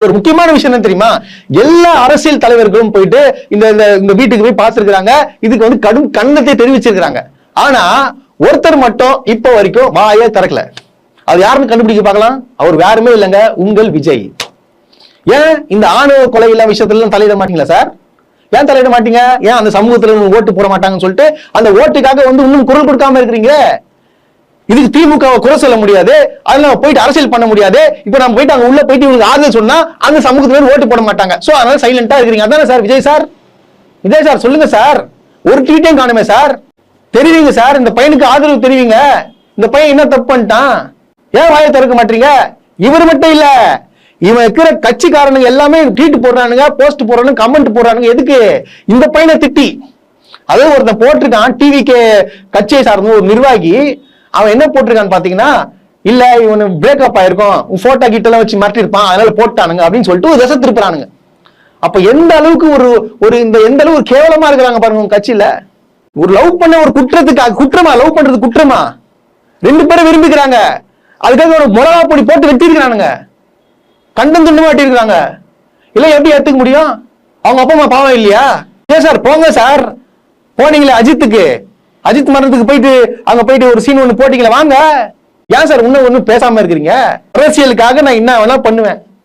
ஒரு முக்கியமான விஷயம் என்ன தெரியுமா, எல்லா அரசியல் தலைவர்களும் போயிட்டு இந்த இந்த வீட்டுக்கு போய் பார்த்திருக்கிறாங்க, இதுக்கு வந்து கடும் கண்டனத்தை தெரிவிச்சிருக்கிறாங்க. ஆனா ஒருத்தர் மட்டும் இப்ப வரைக்கும் வாயே திறக்கல. அது யாருன்னு கண்டுபிடிக்க பார்க்கலாம். அவர் வேறுமே இல்லைங்க, உங்கள் விஜய். ஏன் இந்த ஆணவ கொலை எல்லாம் விஷயத்துல தலையிட மாட்டீங்களா சார்? ஏன் தலையிட மாட்டீங்க? ஏன் அந்த சமூகத்துல ஓட்டு போட மாட்டாங்கன்னு சொல்லிட்டு அந்த ஓட்டுக்காக வந்து இன்னும் குரல் கொடுக்காம இருக்கிறீங்க? இதுக்கு திமுகவை குறை சொல்ல முடியாது, அதனால போயிட்டு அரசியல் பண்ண முடியாது. இப்ப நம்ம போயிட்டு அங்க உள்ள போயிட்டு இவங்களுக்கு ஆறுதல் சொன்னா அந்த சமூகத்துல ஓட்டு போட மாட்டாங்க. சோ அதனால சைலண்டா இருக்கிறீங்க. அதானே sir Vijay sir? Vijay sir சொல்லுங்க சார். ஒரு ட்வீட்டையும் காணுமே சார். தெரிவிங்க சார், இந்த பையனுக்கு ஆதரவு தெரிவிங்க. இந்த பையன் என்ன தப்பு பண்ணிட்டான்? ஏன் வாயை திறக்க மாட்டீங்க? இவர் மட்டும் இல்ல, இவன் இருக்கிற கட்சிக்காரனுங்க எல்லாமே ட்வீட் போடுறானுங்க, போஸ்ட் போடுறானுங்க, கமெண்ட் போடுறானுங்க. எதுக்கு? இந்த பையனை திட்டி. அதாவது ஒருத்தன் போட்டிருக்கான், டிவிக்கு கட்சியை சார்ந்த ஒரு நிர்வாகி, அவன் என்ன போட்டிருக்கான்னு பாத்தீங்கன்னா, இல்ல இவனு பிரேக்கப் ஆயிருக்கும், போட்டோ கிட்ட எல்லாம் வச்சு மாட்டிருப்பான், அதனால போட்டானுங்க அப்படின்னு சொல்லிட்டு ஒரு திசை திருப்புறானுங்க. அப்ப எந்த அளவுக்கு ஒரு எந்த அளவுக்கு கேவலமா இருக்கிறாங்க பாருங்க உங்க கட்சியில. ஒரு லவ் பண்ண ஒரு குற்றத்துக்காக, குற்றமா லவ் பண்றது குற்றமா? ரெண்டு பேரும் விரும்பிக்கிறாங்க, அதுக்காக ஒரு மிளகா பொடி போட்டு வெட்டி இருக்கிறானுங்க, கண்டம் துண்டு மாட்டி இருக்கிறாங்க. இல்ல எப்படி ஏத்துக்க முடியும்? அவங்க அப்பா அம்மா பாவம் இல்லையா? ஏன் சார் போங்க சார், போனீங்களே அஜித்துக்கு, அஜித் மரணத்துக்கு போயிட்டு அங்க போயிட்டு ஒரு சீன் ஒண்ணு போட்டீங்களா, வாங்க. ஏன் சார் இன்னும் ஒண்ணும் பேசாம இருக்கிறீங்க? அரசியலுக்காக நான் என்ன வேணா பண்ணுவேன்.